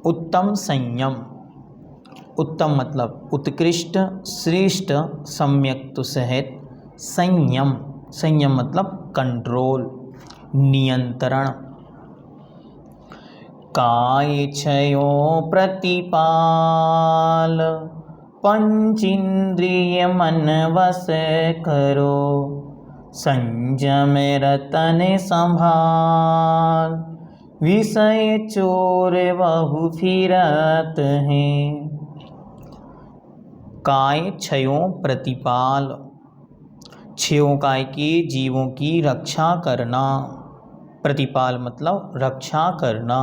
उत्तम संयम। उत्तम मतलब उत्कृष्ट, श्रेष्ठ, सम्यक तो सहित। संयम, संयम मतलब कंट्रोल, नियंत्रण। काय छयो प्रतिपाल, पंचेन्द्रिय मन वश करो, संयम रतन संभाल, विषय चोर बहु फिरत हैं। काय छयों प्रतिपाल, छयों काय के जीवों की रक्षा करना। प्रतिपाल मतलब रक्षा करना।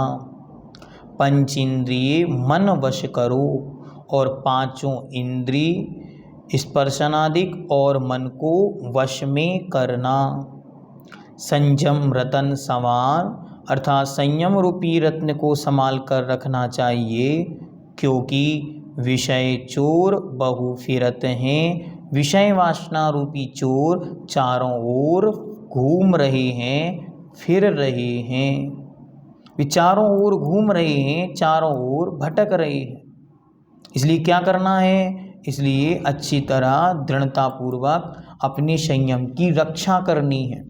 पंचेंद्रिय मन वश करो, और पांचों इंद्रिय स्पर्शनादिक और मन को वश में करना। संयम रतन संभाल, अर्थात संयम रूपी रत्न को संभाल कर रखना चाहिए, क्योंकि विषय चोर बहु फिरत हैं। विषय वासना रूपी चोर चारों ओर घूम रहे हैं, फिर रहे हैं। वे चारों ओर घूम रहे हैं, चारों ओर भटक रहे हैं। इसलिए क्या करना है? इसलिए अच्छी तरह दृढ़तापूर्वक अपने संयम की रक्षा करनी है।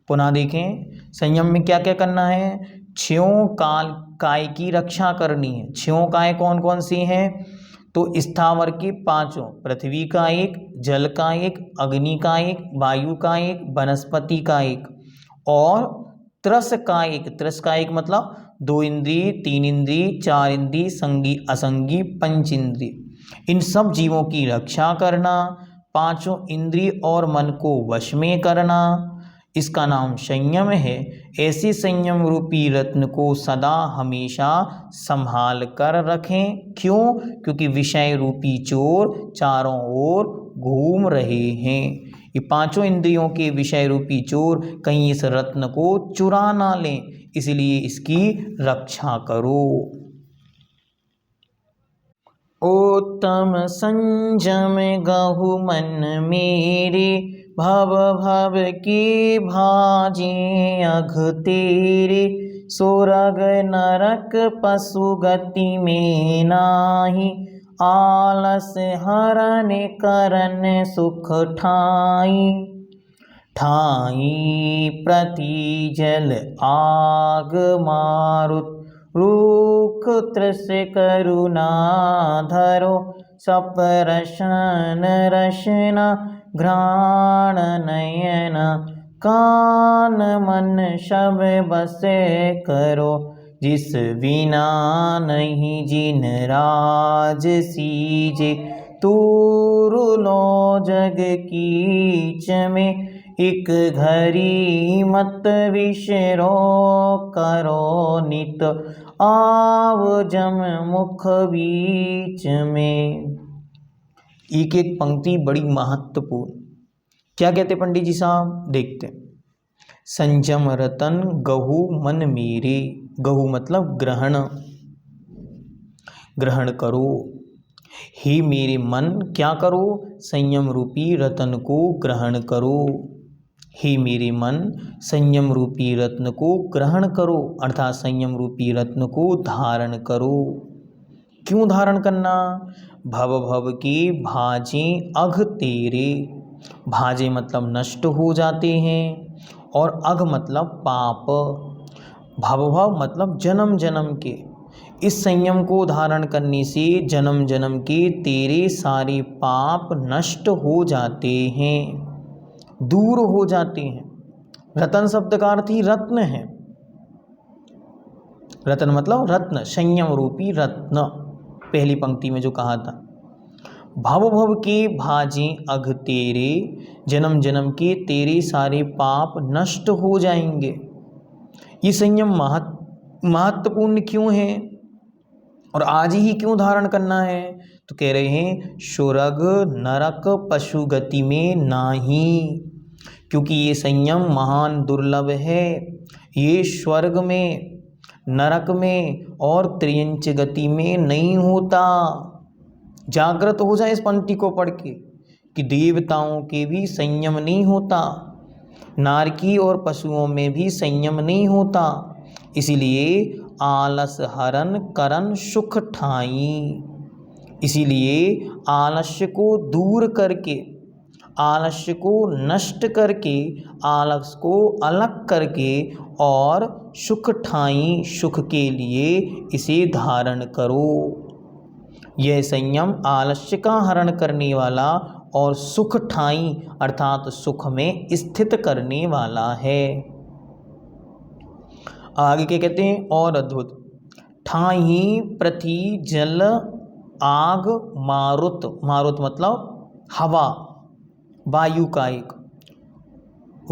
पुनः देखें, संयम में क्या क्या करना है? छयों काल काय की रक्षा करनी है। छयों काय कौन कौन सी हैं? तो स्थावर के पांचों, पृथ्वी का एक, जल का एक, अग्नि का एक, वायु का एक, वनस्पति का एक, और त्रस का एक। त्रस का एक मतलब 2 इंद्रिय, 3 इंद्रिय, 4 इंद्रिय, संगी असंगी पंच इंद्रिय। इन सब जीवों की रक्षा करना, पांचों इंद्रिय और मन को वश में करना, इसका नाम संयम है। ऐसे संयम रूपी रत्न को सदा हमेशा संभाल कर रखें। क्यों? क्योंकि विषय रूपी चोर चारों ओर घूम रहे हैं। ये पांचों इंद्रियों के विषय रूपी चोर कहीं इस रत्न को चुरा ना लें, इसलिए इसकी रक्षा करो। उत्तम संयम गहु मन मेरे, भव भव के भाजे अघ तेरे, स्वर्ग नरक पशु गति में नाही, आलस हरन करन सुख ठाई। ठाई प्रति जल आग मारुत, रूख तृष करुणा धरो, सपरशन रसना घ्राण नयन, कान मन सब बसे करो, जिस बिना नहीं जिन राज सीजे, तूरु लो जग कीच में, एक घड़ी मत विशरो करो नित, आव जम मुख बीच में। एक एक पंक्ति बड़ी महत्वपूर्ण। क्या कहते पंडित जी साहब? देखते। संयम रतन गहु मन मेरे, गहु मतलब ग्रहण, ग्रहण करो। हे मेरे मन, क्या करो? संयम रूपी रतन को ग्रहण करो। हे मेरे मन, संयम रूपी रत्न को ग्रहण करो, अर्थात संयम रूपी रत्न को धारण करो। क्यों धारण करना? भव भव के भाजे अघ तेरे, भाजे मतलब नष्ट हो जाते हैं, और अघ मतलब पाप। भव भव मतलब जन्म जन्म के। इस संयम को धारण करने से जन्म जन्म के तेरे सारे पाप नष्ट हो जाते हैं, दूर हो जाते हैं। रतन शब्द का अर्थ ही रत्न है। रतन मतलब रत्न, संयम रूपी रत्न, पहली पंक्ति में जो कहा था। भव भव के भाजे अघ तेरे, जन्म जन्म के तेरे सारे पाप नष्ट हो जाएंगे। ये संयम महत्वपूर्ण क्यों है और आज ही क्यों धारण करना है? तो कह रहे हैं स्वर्ग नरक पशु गति में नाही, क्योंकि ये संयम महान दुर्लभ है। ये स्वर्ग में, नरक में और त्रियंच गति में नहीं होता। जागृत हो जाए इस पंक्ति को पढ़ के कि देवताओं के भी संयम नहीं होता, नारकी और पशुओं में भी संयम नहीं होता। इसलिए आलस हरन करन सुख ठाई। इसीलिए आलस्य को दूर करके, आलस्य को नष्ट करके, आलस को अलग करके और सुख ठाई, सुख के लिए इसे धारण करो। यह संयम आलस्य का हरण करने वाला और सुख ठाई अर्थात सुख में स्थित करने वाला है। आगे क्या कहते हैं और अद्भुत, ठाई पृथ्वी जल आग मारुत, मारुत मतलब हवा वायु का एक,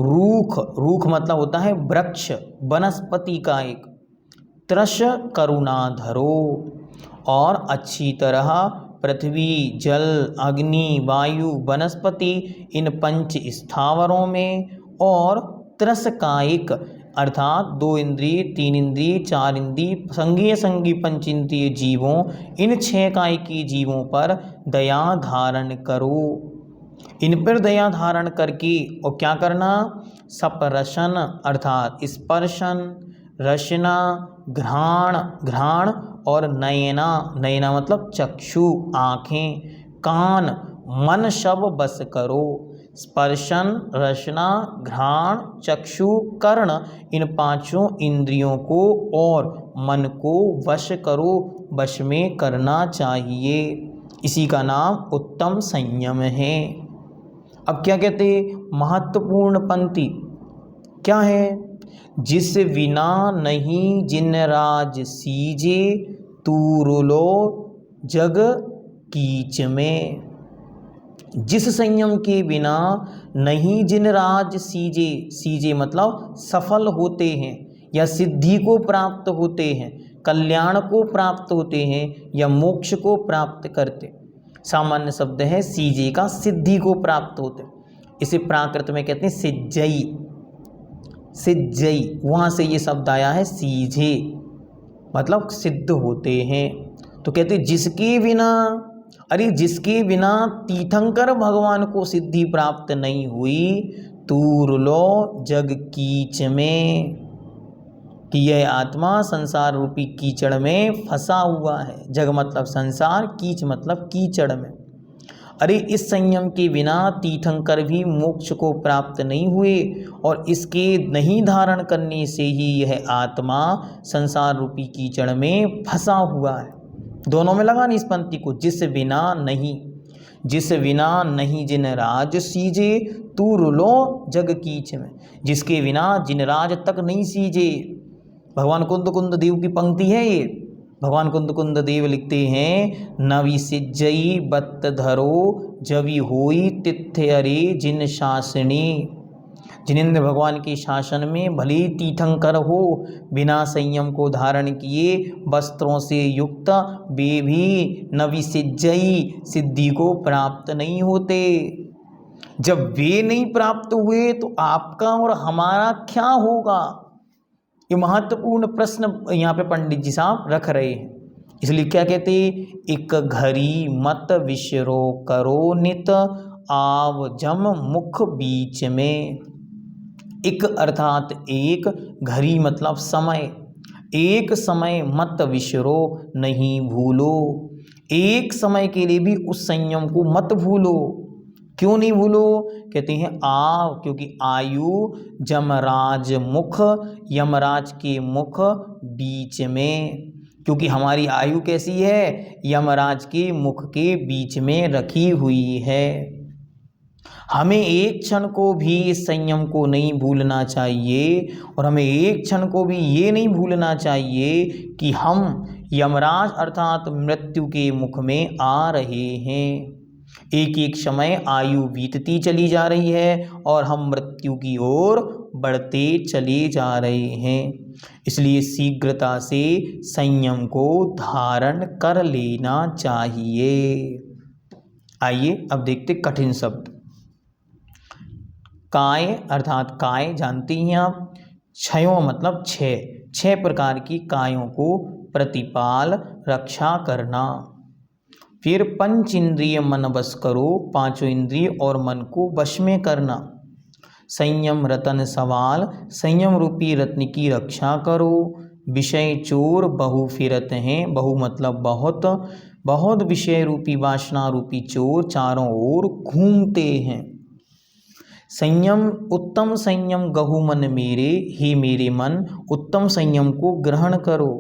रूख, रूख मतलब होता है वृक्ष वनस्पति का एक, त्रश करुणा धरो, और अच्छी तरह पृथ्वी जल अग्नि वायु वनस्पति इन पंच स्थावरों में और त्रस कायिक अर्थात 2 इंद्रिय 3 इंद्रिय 4 इंद्रिय संघीय संगी पंच इंद्रिय जीवों, इन 6 कायिकी जीवों पर दया धारण करो। इन पर दया धारण करके और क्या करना, सपरशन अर्थात स्पर्शन, रसना, घ्राण, घ्राण और नयना, नयना मतलब चक्षु आँखें, कान, मन सब बस करो। स्पर्शन, रसना, घ्राण, चक्षु, कर्ण इन 5 इंद्रियों को और मन को वश करो, वश में करना चाहिए। इसी का नाम उत्तम संयम है। अब क्या कहते हैं, महत्वपूर्ण पंक्ति क्या है, जिस बिना नहीं जिन राज सीजे तूरुलो जग कीच में। जिस संयम के बिना नहीं जिन राज सीजे, सीजे मतलब सफल होते हैं या सिद्धि को प्राप्त होते हैं, कल्याण को प्राप्त होते हैं या मोक्ष को प्राप्त करते। सामान्य शब्द है सीजे का, सिद्धि को प्राप्त होते। इसे प्राकृत में कहते हैं सिज्जई, सिज्जई वहाँ से ये शब्द आया है सीजे मतलब सिद्ध होते हैं। तो कहते जिसके बिना, अरे जिसके बिना तीर्थंकर भगवान को सिद्धि प्राप्त नहीं हुई, तूरलो जग कीच में, कि यह आत्मा संसार रूपी कीचड़ में फंसा हुआ है। जग मतलब संसार, कीच मतलब कीचड़ में। अरे इस संयम के बिना तीर्थंकर भी मोक्ष को प्राप्त नहीं हुए और इसके नहीं धारण करने से ही यह आत्मा संसार रूपी कीचड़ में फंसा हुआ है। दोनों में लगानी इस पंक्ति को, जिस बिना नहीं, जिस बिना नहीं जिन राज सीजे तू रुलो जग कीच में, जिसके बिना जिन राज तक नहीं सीजे। भगवान कुंद देव की पंक्ति है ये। भगवान कुंद देव लिखते हैं, नवि सिज्जई बत धरो जवि होई तिथ्य अरे जिन शासनी। जिनेंद्र भगवान के शासन में भले तीर्थंकर हो, बिना संयम को धारण किए वस्त्रों से युक्त वे भी नवि सिज्जई सिद्धि को प्राप्त नहीं होते। जब वे नहीं प्राप्त हुए तो आपका और हमारा क्या होगा? ये महत्वपूर्ण प्रश्न यहाँ पे पंडित जी साहब रख रहे हैं। इसलिए क्या कहते, एक घड़ी मत विश्रो करो नित आव जम मुख बीच में। एक अर्थात एक, घड़ी मतलब समय, एक समय मत विश्रो नहीं भूलो, एक समय के लिए भी उस संयम को मत भूलो। क्यों नहीं भूलो? कहते हैं आव, क्योंकि आयु जमराज मुख, यमराज के मुख बीच में, क्योंकि हमारी आयु कैसी है, यमराज के मुख के बीच में रखी हुई है। हमें एक क्षण को भी इस संयम को नहीं भूलना चाहिए और हमें एक क्षण को भी ये नहीं भूलना चाहिए कि हम यमराज अर्थात मृत्यु के मुख में आ रहे हैं। एक एक समय आयु बीतती चली जा रही है और हम मृत्यु की ओर बढ़ते चले जा रहे हैं। इसलिए शीघ्रता से संयम को धारण कर लेना चाहिए। आइए अब देखते कठिन शब्द। काय अर्थात काय जानती हैं आप, क्षयों मतलब 6 प्रकार की कायों को प्रतिपाल रक्षा करना। फिर पंच इंद्रिय मन बस करो, 5 इंद्रिय और मन को वश में करना। संयम रतन सवाल, संयम रूपी रत्न की रक्षा करो। विषय चोर बहु फिरत हैं, बहु मतलब बहुत, बहुत विषय रूपी वासना रूपी चोर चारों ओर घूमते हैं। संयम उत्तम संयम गहु मन मेरे, हे मेरे मन उत्तम संयम को ग्रहण करो।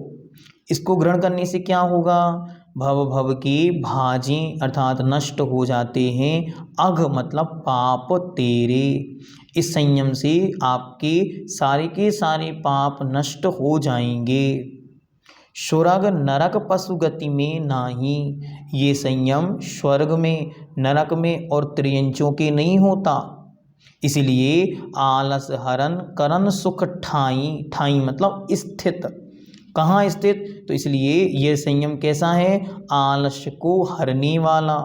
इसको ग्रहण करने से क्या होगा? भव भव के भाजें अर्थात नष्ट हो जाते हैं। अघ मतलब पाप तेरे। इस संयम से आपके सारे के सारे पाप नष्ट हो जाएंगे। स्वर्ग नरक पशु गति में नाही, ये संयम स्वर्ग में, नरक में और त्रियंचों के नहीं होता। इसलिए आलस हरन करन सुख ठाई, ठाई मतलब स्थित, कहाँ स्थित? तो इसलिए यह संयम कैसा है? आलस्य को हरने वाला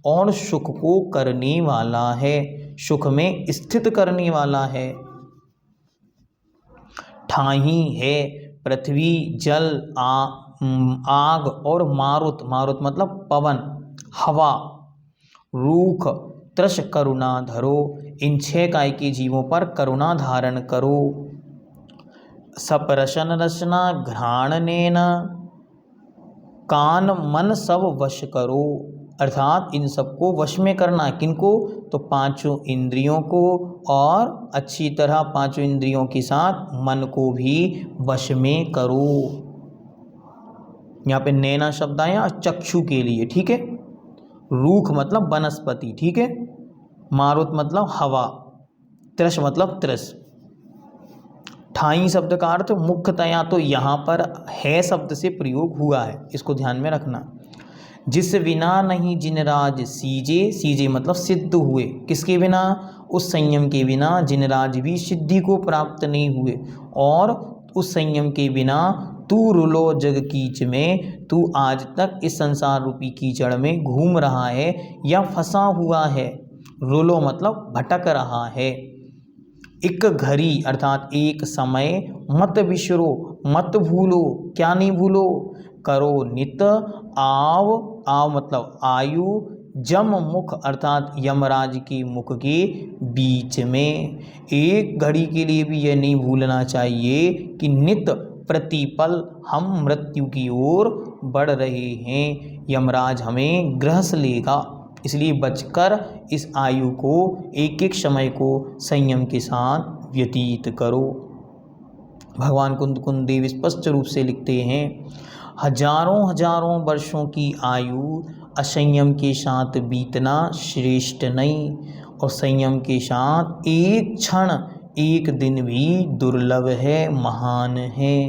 और सुख को करने वाला है, सुख में स्थित करने वाला है। ठाही है पृथ्वी, जल, आग और मारुत, मारुत मतलब पवन, हवा, रूख, तृष करुणा धरो, इन 6 काय के जीवों पर करुणा धारण करो। सपरशन रचना घ्राण नैना, कान मन सब वश करो, अर्थात इन सबको वश में करना। किनको? तो 5 इंद्रियों को, और अच्छी तरह 5 इंद्रियों के साथ मन को भी वश में करो। यहाँ पे नैना शब्द आया चक्षु के लिए, ठीक है। रूख मतलब वनस्पति, ठीक है। मारुत मतलब हवा, तृष मतलब तृष। ठाई शब्द का अर्थ मुख्यतया तो यहाँ पर है शब्द से प्रयोग हुआ है, इसको ध्यान में रखना। जिस बिना नहीं जिनराज सीजे, सीजे मतलब सिद्ध हुए, किसके बिना? उस संयम के बिना जिनराज भी सिद्धि को प्राप्त नहीं हुए। और उस संयम के बिना तू रुलो जग कीच में, तू आज तक इस संसार रूपी कीचड़ में घूम रहा है या फंसा हुआ है। रुलो मतलब भटक रहा है। एक घड़ी अर्थात एक समय, मत बिसरो मत भूलो, क्या नहीं भूलो? करो नित आव, आव मतलब आयु, जम मुख अर्थात यमराज की मुख के बीच में। एक घड़ी के लिए भी यह नहीं भूलना चाहिए कि नित प्रतिपल हम मृत्यु की ओर बढ़ रहे हैं, यमराज हमें ग्रस लेगा। इसलिए बचकर इस आयु को, एक एक समय को संयम के साथ व्यतीत करो। भगवान कुंद देव स्पष्ट रूप से लिखते हैं, हजारों हजारों वर्षों की आयु असंयम के साथ बीतना श्रेष्ठ नहीं, और संयम के साथ एक क्षण, एक दिन भी दुर्लभ है, महान है।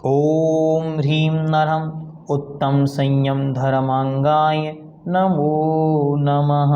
ओम ह्रीं नरहं उत्तम संयम धर्मांगाय नमो नमः।